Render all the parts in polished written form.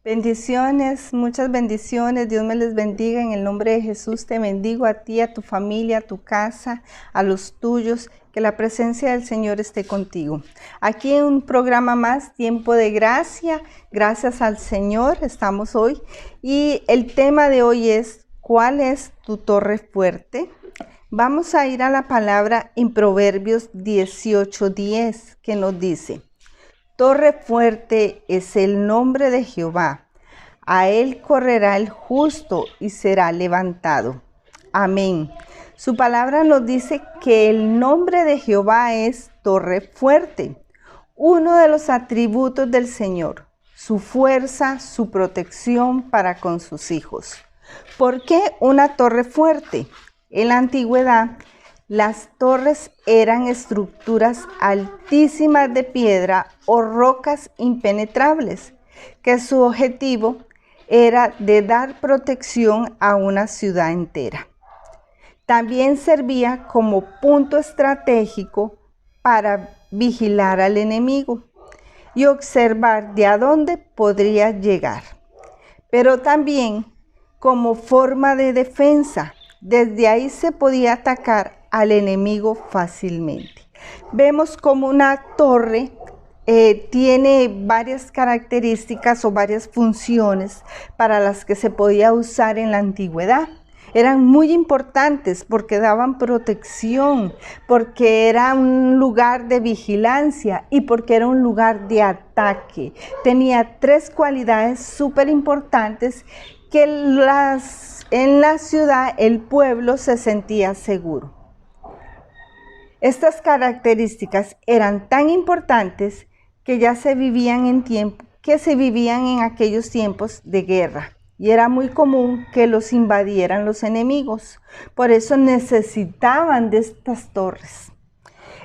Bendiciones, muchas bendiciones. Dios me les bendiga. En el nombre de Jesús te bendigo a ti, a tu familia, a tu casa, a los tuyos. Que la presencia del Señor esté contigo. Aquí en un programa más, Tiempo de Gracia. Gracias al Señor estamos hoy. Y el tema de hoy es, ¿cuál es tu torre fuerte? Vamos a ir a la palabra en Proverbios 18:10, que nos dice: Torre fuerte es el nombre de Jehová. A él correrá el justo y será levantado. Amén. Su palabra nos dice que el nombre de Jehová es torre fuerte. Uno de los atributos del Señor, su fuerza, su protección para con sus hijos. ¿Por qué una torre fuerte? En la antigüedad, las torres eran estructuras altísimas de piedra o rocas impenetrables, que su objetivo era de dar protección a una ciudad entera. También servía como punto estratégico para vigilar al enemigo y observar de a dónde podría llegar, pero también como forma de defensa. Desde ahí se podía atacar al enemigo fácilmente. Vemos como una torre tiene varias características o varias funciones para las que se podía usar en la antigüedad. Eran muy importantes porque daban protección, porque era un lugar de vigilancia y porque era un lugar de ataque. Tenía tres cualidades súper importantes que en la ciudad el pueblo se sentía seguro. Estas características eran tan importantes que ya se vivían en aquellos tiempos de guerra. Y era muy común que los invadieran los enemigos. Por eso necesitaban de estas torres.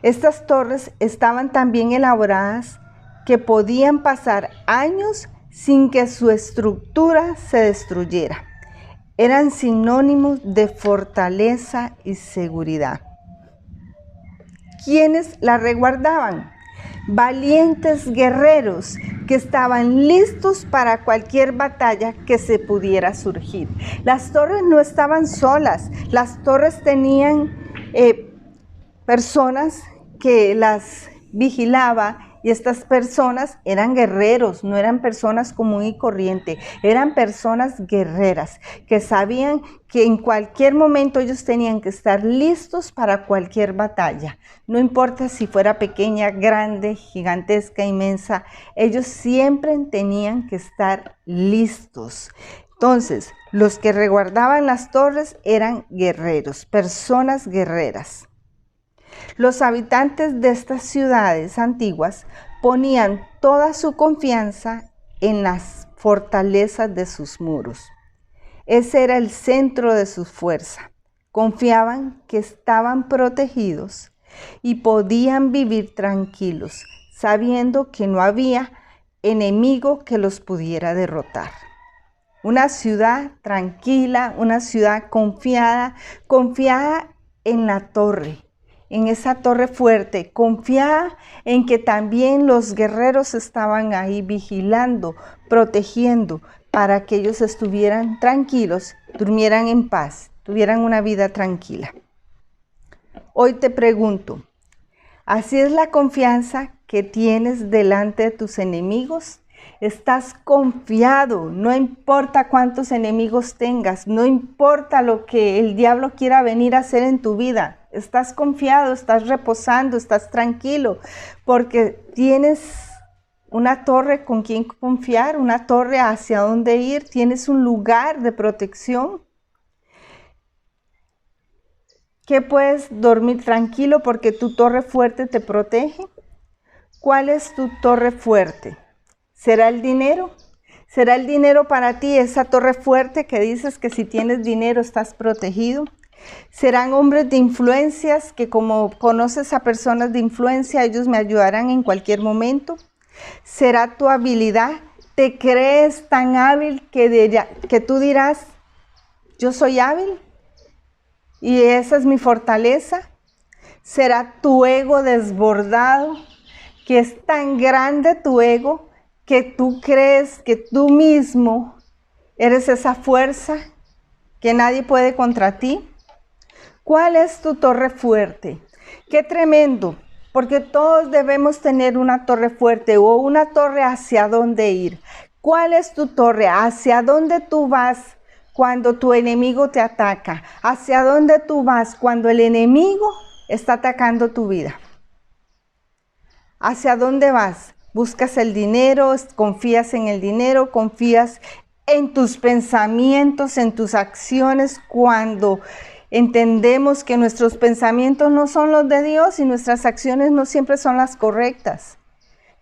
Estas torres estaban tan bien elaboradas que podían pasar años sin que su estructura se destruyera. Eran sinónimos de fortaleza y seguridad. ¿Quiénes la resguardaban? Valientes guerreros que estaban listos para cualquier batalla que se pudiera surgir. Las torres no estaban solas, las torres tenían personas que las vigilaba, y estas personas eran guerreros, no eran personas común y corriente, eran personas guerreras que sabían que en cualquier momento ellos tenían que estar listos para cualquier batalla. No importa si fuera pequeña, grande, gigantesca, inmensa, ellos siempre tenían que estar listos. Entonces, los que resguardaban las torres eran guerreros, personas guerreras. Los habitantes de estas ciudades antiguas ponían toda su confianza en las fortalezas de sus muros. Ese era el centro de su fuerza. Confiaban que estaban protegidos y podían vivir tranquilos, sabiendo que no había enemigo que los pudiera derrotar. Una ciudad tranquila, una ciudad confiada en la torre, en esa torre fuerte, confiada en que también los guerreros estaban ahí vigilando, protegiendo, para que ellos estuvieran tranquilos, durmieran en paz, tuvieran una vida tranquila. Hoy te pregunto, ¿así es la confianza que tienes delante de tus enemigos? ¿Estás confiado? No importa cuántos enemigos tengas, no importa lo que el diablo quiera venir a hacer en tu vida. Estás confiado, estás reposando, estás tranquilo, porque tienes una torre con quien confiar, una torre hacia dónde ir, tienes un lugar de protección. ¿Qué puedes dormir tranquilo porque tu torre fuerte te protege? ¿Cuál es tu torre fuerte? ¿Será el dinero? ¿Será el dinero para ti esa torre fuerte que dices que si tienes dinero estás protegido? ¿Serán hombres de influencias que como conoces a personas de influencia, ellos me ayudarán en cualquier momento? ¿Será tu habilidad? ¿Te crees tan hábil que tú dirás, yo soy hábil y esa es mi fortaleza? ¿Será tu ego desbordado, que es tan grande tu ego que tú crees que tú mismo eres esa fuerza que nadie puede contra ti? ¿Cuál es tu torre fuerte? ¡Qué tremendo! Porque todos debemos tener una torre fuerte o una torre hacia dónde ir. ¿Cuál es tu torre? ¿Hacia dónde tú vas cuando tu enemigo te ataca? ¿Hacia dónde tú vas cuando el enemigo está atacando tu vida? ¿Hacia dónde vas? ¿Buscas el dinero? ¿Confías en el dinero? ¿Confías en tus pensamientos, en tus acciones cuando entendemos que nuestros pensamientos no son los de Dios y nuestras acciones no siempre son las correctas?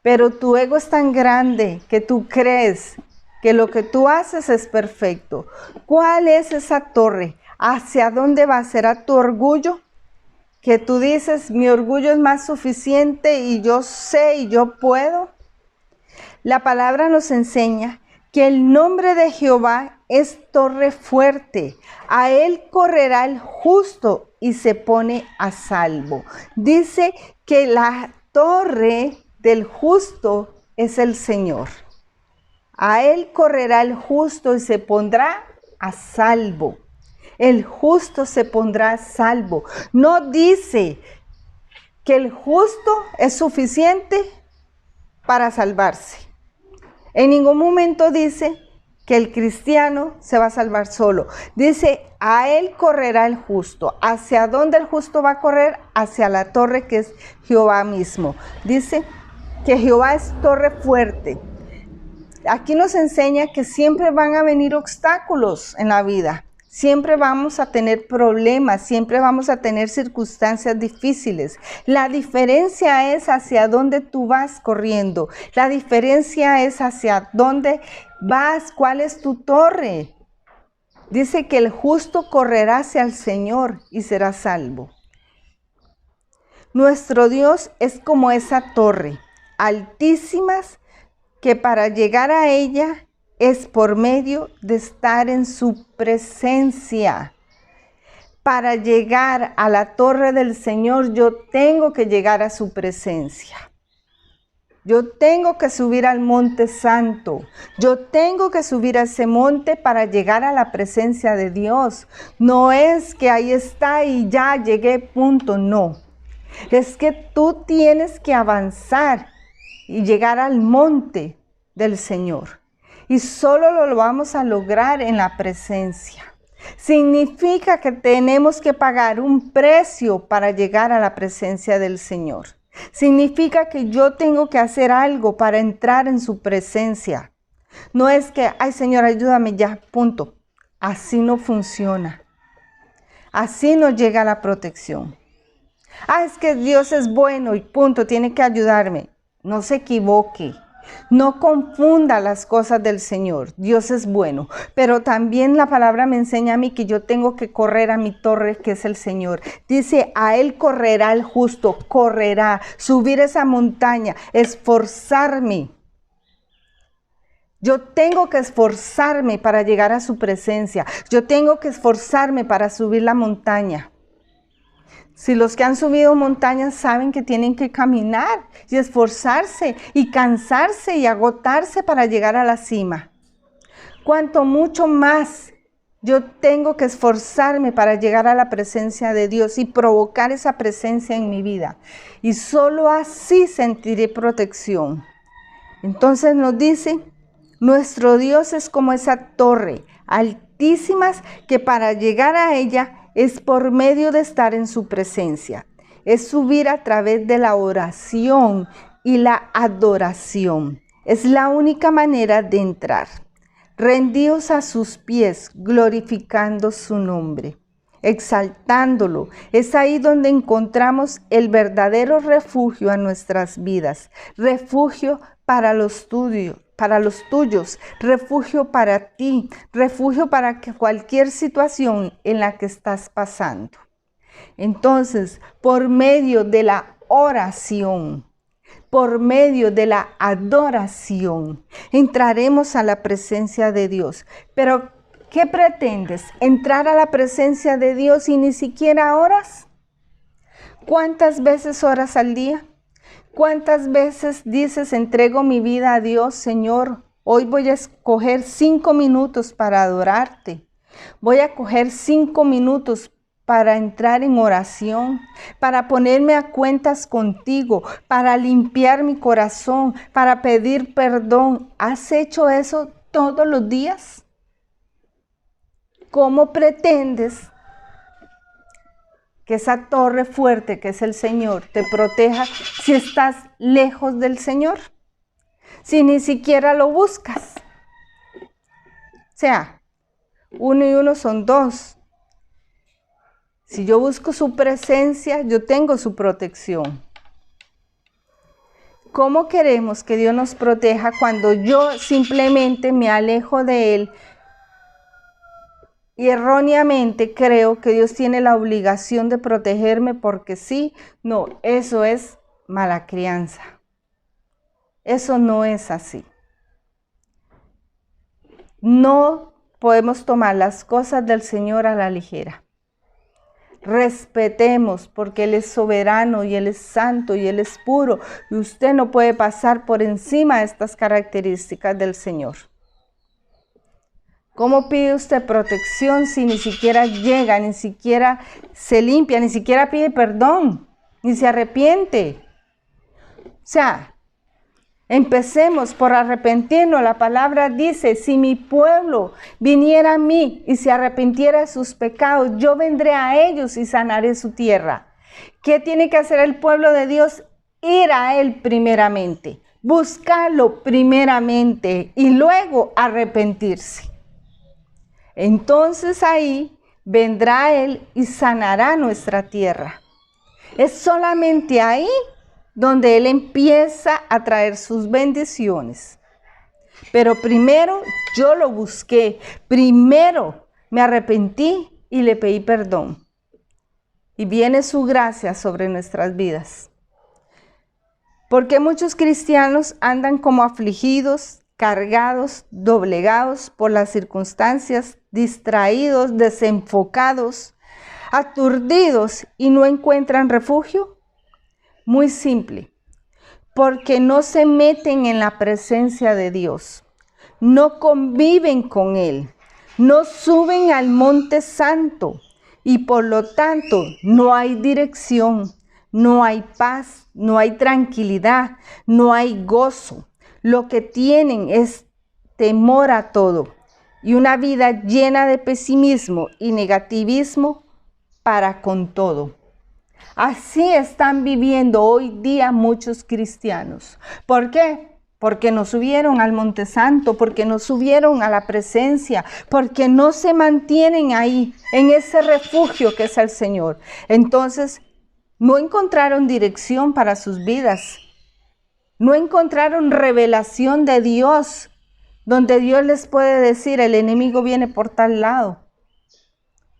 Pero tu ego es tan grande que tú crees que lo que tú haces es perfecto. ¿Cuál es esa torre? ¿Hacia dónde va? ¿Será tu orgullo? Que tú dices, mi orgullo es más suficiente y yo sé y yo puedo. La palabra nos enseña que el nombre de Jehová es torre fuerte. A él correrá el justo y se pone a salvo. Dice que la torre del justo es el Señor. A él correrá el justo y se pondrá a salvo. El justo se pondrá a salvo. No dice que el justo es suficiente para salvarse. En ningún momento dice que el cristiano se va a salvar solo. Dice, a él correrá el justo. ¿Hacia dónde el justo va a correr? Hacia la torre que es Jehová mismo. Dice que Jehová es torre fuerte. Aquí nos enseña que siempre van a venir obstáculos en la vida. Siempre vamos a tener problemas, siempre vamos a tener circunstancias difíciles. La diferencia es hacia dónde tú vas corriendo. La diferencia es hacia dónde vas, cuál es tu torre. Dice que el justo correrá hacia el Señor y será salvo. Nuestro Dios es como esa torre, altísimas, que para llegar a ella es por medio de estar en su presencia. Para llegar a la torre del Señor, yo tengo que llegar a su presencia. Yo tengo que subir al monte santo. Yo tengo que subir a ese monte para llegar a la presencia de Dios. No es que ahí está y ya llegué, punto. No. Es que tú tienes que avanzar y llegar al monte del Señor. Y solo lo vamos a lograr en la presencia. Significa que tenemos que pagar un precio para llegar a la presencia del Señor. Significa que yo tengo que hacer algo para entrar en su presencia. No es que, ay Señor, ayúdame ya, punto. Así no funciona. Así no llega la protección. Ah, es que Dios es bueno y punto, tiene que ayudarme. No se equivoque. No confunda las cosas del Señor. Dios es bueno, pero también la palabra me enseña a mí que yo tengo que correr a mi torre, que es el Señor. Dice, a él correrá el justo, correrá, subir esa montaña, esforzarme. Yo tengo que esforzarme para llegar a su presencia. Yo tengo que esforzarme para subir la montaña. Si los que han subido montañas saben que tienen que caminar y esforzarse y cansarse y agotarse para llegar a la cima. Cuanto mucho más yo tengo que esforzarme para llegar a la presencia de Dios y provocar esa presencia en mi vida. Y solo así sentiré protección. Entonces nos dice, nuestro Dios es como esa torre altísimas que para llegar a ella es por medio de estar en su presencia. Es subir a través de la oración y la adoración. Es la única manera de entrar. Rendíos a sus pies, glorificando su nombre, exaltándolo. Es ahí donde encontramos el verdadero refugio a nuestras vidas. Refugio para los tuyos, refugio para ti, refugio para cualquier situación en la que estás pasando. Entonces, por medio de la oración, por medio de la adoración, entraremos a la presencia de Dios. Pero, ¿qué pretendes? ¿Entrar a la presencia de Dios y ni siquiera oras? ¿Cuántas veces oras al día? ¿Cuántas veces dices, entrego mi vida a Dios, Señor? Hoy voy a escoger 5 minutos para adorarte. Voy a coger 5 minutos para entrar en oración, para ponerme a cuentas contigo, para limpiar mi corazón, para pedir perdón. ¿Has hecho eso todos los días? ¿Cómo pretendes que esa torre fuerte que es el Señor te proteja si estás lejos del Señor? Si ni siquiera lo buscas. O sea, 1 y 1 son 2. Si yo busco su presencia, yo tengo su protección. ¿Cómo queremos que Dios nos proteja cuando yo simplemente me alejo de Él y erróneamente creo que Dios tiene la obligación de protegerme porque sí? No, eso es mala crianza. Eso no es así. No podemos tomar las cosas del Señor a la ligera. Respetemos, porque Él es soberano y Él es santo y Él es puro. Y usted no puede pasar por encima de estas características del Señor. ¿Cómo pide usted protección si ni siquiera llega, ni siquiera se limpia, ni siquiera pide perdón, ni se arrepiente? O sea, empecemos por arrepentirnos. La palabra dice, si mi pueblo viniera a mí y se arrepintiera de sus pecados, yo vendré a ellos y sanaré su tierra. ¿Qué tiene que hacer el pueblo de Dios? Ir a Él primeramente, buscarlo primeramente y luego arrepentirse. Entonces ahí vendrá Él y sanará nuestra tierra. Es solamente ahí donde Él empieza a traer sus bendiciones. Pero primero yo lo busqué, primero me arrepentí y le pedí perdón. Y viene su gracia sobre nuestras vidas. Porque muchos cristianos andan como afligidos, cargados, doblegados por las circunstancias, distraídos, desenfocados, aturdidos y no encuentran refugio? Muy simple, porque no se meten en la presencia de Dios, no conviven con Él, no suben al monte santo y por lo tanto no hay dirección, no hay paz, no hay tranquilidad, no hay gozo. Lo que tienen es temor a todo y una vida llena de pesimismo y negativismo para con todo. Así están viviendo hoy día muchos cristianos. ¿Por qué? Porque no subieron al Monte Santo, porque no subieron a la presencia, porque no se mantienen ahí, en ese refugio que es el Señor. Entonces, no encontraron dirección para sus vidas. No encontraron revelación de Dios, donde Dios les puede decir, el enemigo viene por tal lado.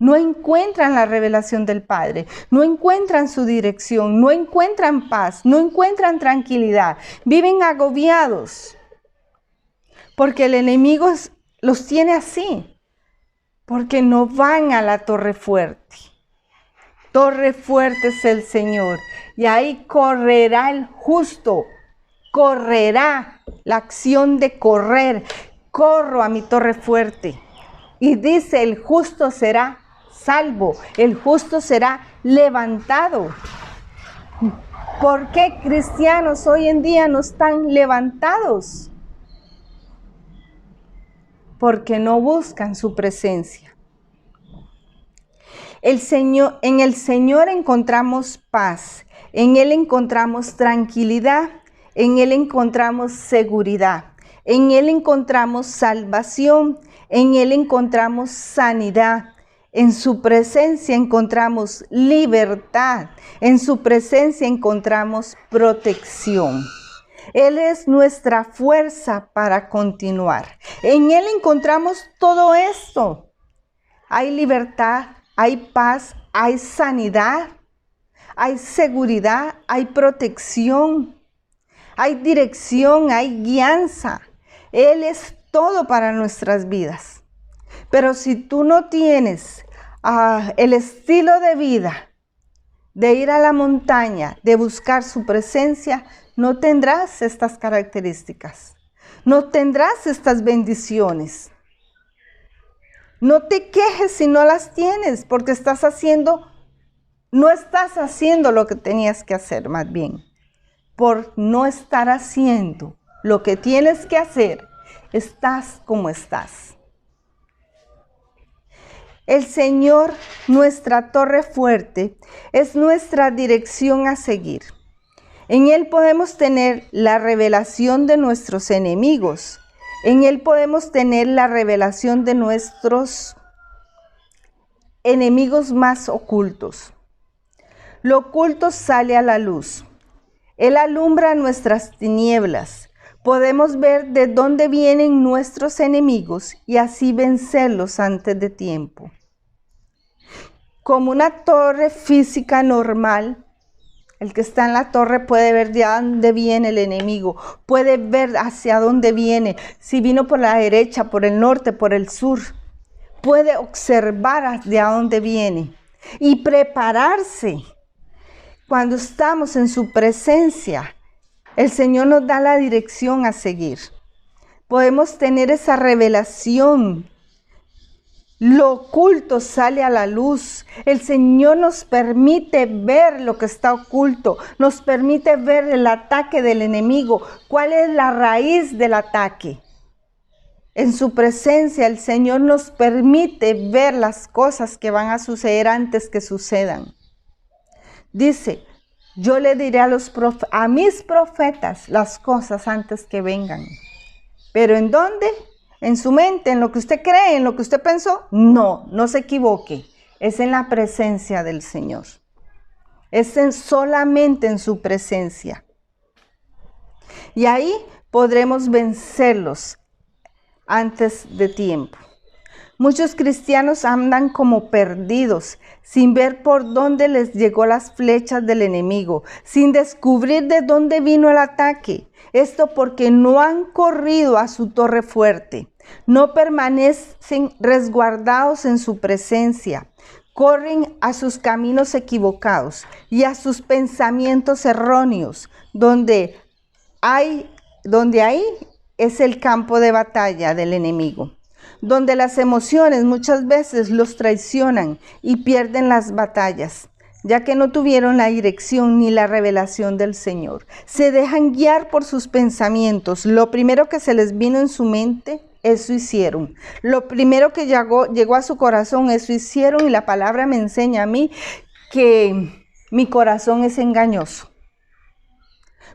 No encuentran la revelación del Padre, no encuentran su dirección, no encuentran paz, no encuentran tranquilidad. Viven agobiados porque el enemigo los tiene así, porque no van a la torre fuerte. Torre fuerte es el Señor y ahí correrá el justo, correrá la acción de correr. Corro a mi torre fuerte y dice el justo será salvo, el justo será levantado. ¿Por qué cristianos hoy en día no están levantados? Porque no buscan su presencia. En el Señor encontramos paz, en Él encontramos tranquilidad, en Él encontramos seguridad, en Él encontramos salvación, en Él encontramos sanidad. En su presencia encontramos libertad, en su presencia encontramos protección. Él es nuestra fuerza para continuar. En Él encontramos todo esto. Hay libertad, hay paz, hay sanidad, hay seguridad, hay protección, hay dirección, hay guianza. Él es todo para nuestras vidas. Pero si tú no tienes el estilo de vida de ir a la montaña, de buscar su presencia, no tendrás estas características. No tendrás estas bendiciones. No te quejes si no las tienes, porque no estás haciendo lo que tenías que hacer, más bien. Por no estar haciendo lo que tienes que hacer, estás como estás. El Señor, nuestra torre fuerte, es nuestra dirección a seguir. En Él podemos tener la revelación de nuestros enemigos. En Él podemos tener la revelación de nuestros enemigos más ocultos. Lo oculto sale a la luz. Él alumbra nuestras tinieblas. Podemos ver de dónde vienen nuestros enemigos y así vencerlos antes de tiempo. Como una torre física normal, el que está en la torre puede ver de dónde viene el enemigo, puede ver hacia dónde viene, si vino por la derecha, por el norte, por el sur. Puede observar hacia dónde viene y prepararse. Cuando estamos en su presencia, el Señor nos da la dirección a seguir. Podemos tener esa revelación. Lo oculto sale a la luz. El Señor nos permite ver lo que está oculto. Nos permite ver el ataque del enemigo. ¿Cuál es la raíz del ataque? En su presencia el Señor nos permite ver las cosas que van a suceder antes que sucedan. Dice, yo le diré a mis profetas las cosas antes que vengan. ¿Pero en dónde? ¿En su mente? ¿En lo que usted cree? ¿En lo que usted pensó? No se equivoque. Es en la presencia del Señor. Es solamente en su presencia. Y ahí podremos vencerlos antes de tiempo. Muchos cristianos andan como perdidos, sin ver por dónde les llegó las flechas del enemigo, sin descubrir de dónde vino el ataque. Esto porque no han corrido a su torre fuerte, no permanecen resguardados en su presencia, corren a sus caminos equivocados y a sus pensamientos erróneos, donde ahí es el campo de batalla del enemigo, donde las emociones muchas veces los traicionan y pierden las batallas, ya que no tuvieron la dirección ni la revelación del Señor. Se dejan guiar por sus pensamientos. Lo primero que se les vino en su mente, eso hicieron. Lo primero que llegó a su corazón, eso hicieron, y la palabra me enseña a mí que mi corazón es engañoso.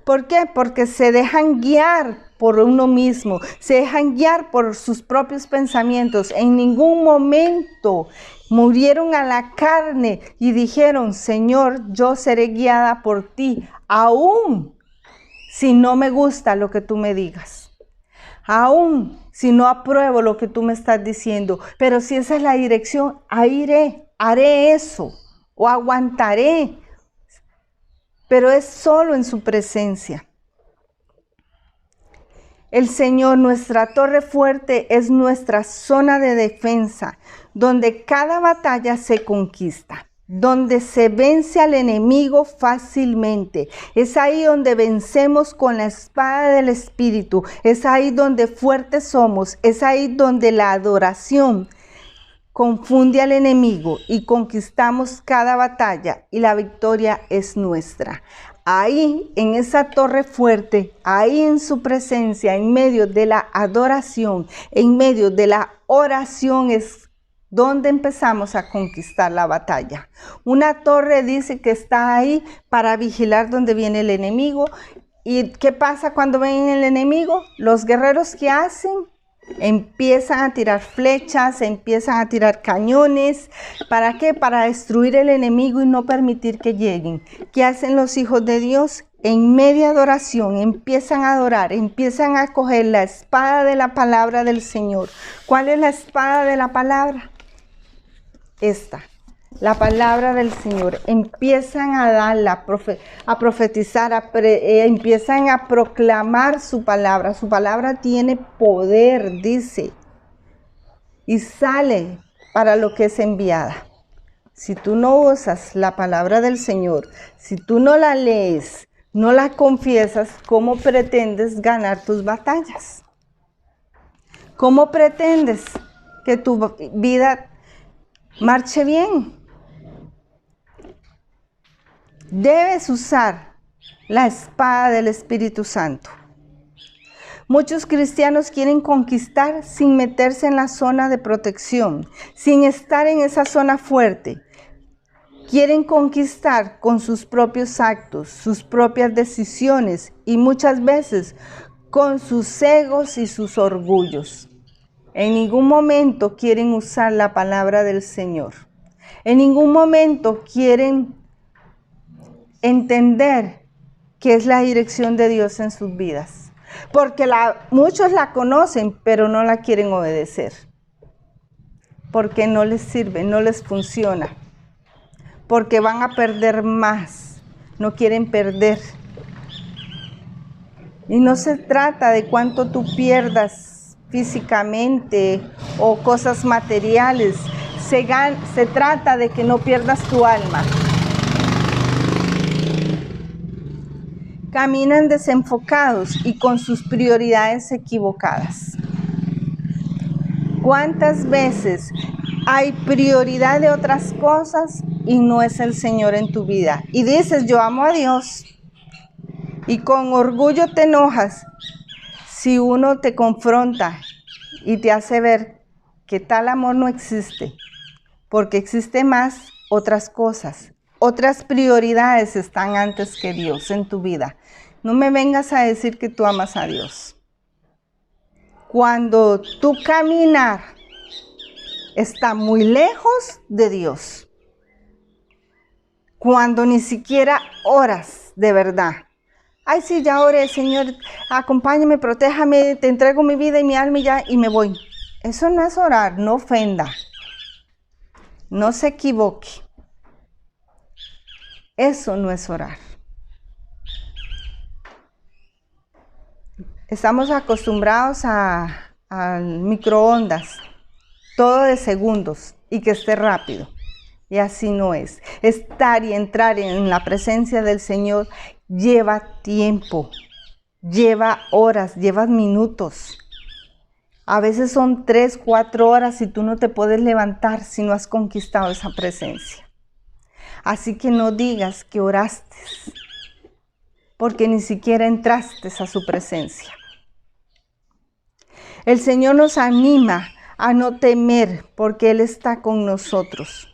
¿Por qué? Porque se dejan guiar por uno mismo, se dejan guiar por sus propios pensamientos. En ningún momento murieron a la carne y dijeron, Señor, yo seré guiada por ti, aún si no me gusta lo que tú me digas, aún si no apruebo lo que tú me estás diciendo, pero si esa es la dirección, ahí iré, haré eso o aguantaré. Pero es solo en su presencia. El Señor, nuestra torre fuerte, es nuestra zona de defensa, donde cada batalla se conquista, donde se vence al enemigo fácilmente. Es ahí donde vencemos con la espada del Espíritu. Es ahí donde fuertes somos. Es ahí donde la adoración confunde al enemigo y conquistamos cada batalla y la victoria es nuestra. Ahí, en esa torre fuerte, ahí en su presencia, en medio de la adoración, en medio de la oración, es donde empezamos a conquistar la batalla. Una torre dice que está ahí para vigilar donde viene el enemigo. ¿Y qué pasa cuando ven el enemigo? Los guerreros, ¿qué hacen? Empiezan a tirar flechas, empiezan a tirar cañones. ¿Para qué? Para destruir el enemigo y no permitir que lleguen. ¿Qué hacen los hijos de Dios? En media adoración empiezan a adorar, empiezan a coger la espada de la palabra del Señor. ¿Cuál es la espada de la palabra? Esta, la palabra del Señor. Empiezan a darla, a profetizar, empiezan a proclamar su palabra. Su palabra tiene poder, dice, y sale para lo que es enviada. Si tú no usas la palabra del Señor, si tú no la lees, no la confiesas, ¿cómo pretendes ganar tus batallas? ¿Cómo pretendes que tu vida marche bien? Debes usar la espada del Espíritu Santo. Muchos cristianos quieren conquistar sin meterse en la zona de protección, sin estar en esa zona fuerte. Quieren conquistar con sus propios actos, sus propias decisiones y muchas veces con sus egos y sus orgullos. En ningún momento quieren usar la palabra del Señor. En ningún momento quieren entender qué es la dirección de Dios en sus vidas. Porque muchos la conocen, pero no la quieren obedecer. Porque no les sirve, no les funciona. Porque van a perder más. No quieren perder. Y no se trata de cuánto tú pierdas físicamente o cosas materiales. Se trata de que no pierdas tu alma. Caminan desenfocados y con sus prioridades equivocadas. ¿Cuántas veces hay prioridad de otras cosas y no es el Señor en tu vida? Y dices, yo amo a Dios. Y con orgullo te enojas si uno te confronta y te hace ver que tal amor no existe, porque existe más otras cosas. Otras prioridades están antes que Dios en tu vida. No me vengas a decir que tú amas a Dios. Cuando tu caminar está muy lejos de Dios. Cuando ni siquiera oras de verdad. Ay, sí, ya oré, Señor, acompáñame, protéjame, te entrego mi vida y mi alma y me voy. Eso no es orar, no ofenda. No se equivoque. Eso no es orar. Estamos acostumbrados al microondas, todo de segundos y que esté rápido. Y así no es. Estar y entrar en la presencia del Señor lleva tiempo, lleva horas, lleva minutos. A veces son 3, 4 horas y tú no te puedes levantar si no has conquistado esa presencia. Así que no digas que oraste, porque ni siquiera entraste a su presencia. El Señor nos anima a no temer porque Él está con nosotros.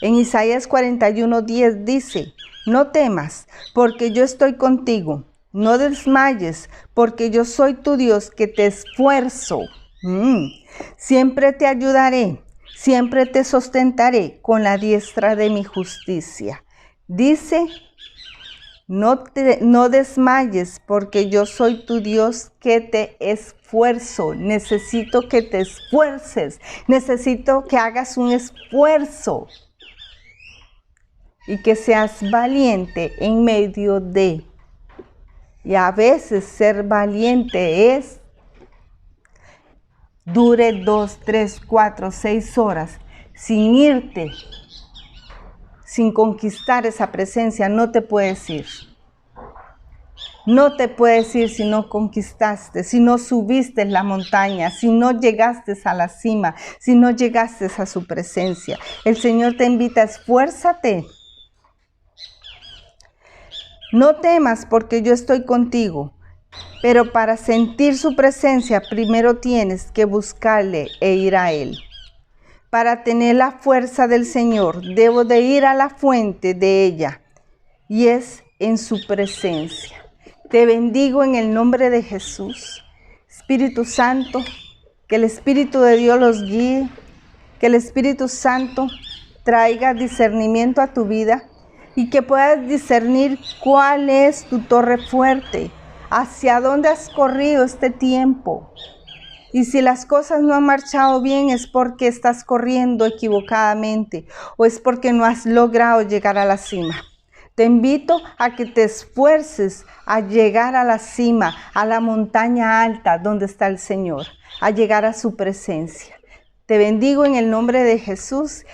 En Isaías 41:10 dice, no temas porque yo estoy contigo, no desmayes porque yo soy tu Dios que te esfuerzo. Siempre te ayudaré, siempre te sustentaré con la diestra de mi justicia. Dice, no desmayes porque yo soy tu Dios que te esfuerzo. Necesito que te esfuerces, necesito que hagas un esfuerzo y que seas valiente en medio de. Y a veces ser valiente es dure 2, 3, 4, 6 horas sin irte, sin conquistar esa presencia. No te puedes ir. No te puedes ir si no conquistaste, si no subiste la montaña, si no llegaste a la cima, si no llegaste a su presencia. El Señor te invita, esfuérzate. No temas porque yo estoy contigo, pero para sentir su presencia primero tienes que buscarle e ir a Él. Para tener la fuerza del Señor, debo de ir a la fuente de ella, y es en su presencia. Te bendigo en el nombre de Jesús. Espíritu Santo, que el Espíritu de Dios los guíe, que el Espíritu Santo traiga discernimiento a tu vida y que puedas discernir cuál es tu torre fuerte, hacia dónde has corrido este tiempo. Y si las cosas no han marchado bien es porque estás corriendo equivocadamente o es porque no has logrado llegar a la cima. Te invito a que te esfuerces a llegar a la cima, a la montaña alta donde está el Señor, a llegar a su presencia. Te bendigo en el nombre de Jesús,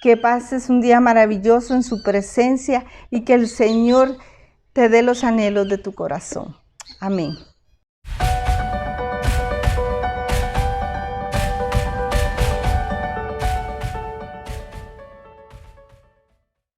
que pases un día maravilloso en su presencia y que el Señor te dé los anhelos de tu corazón. Amén.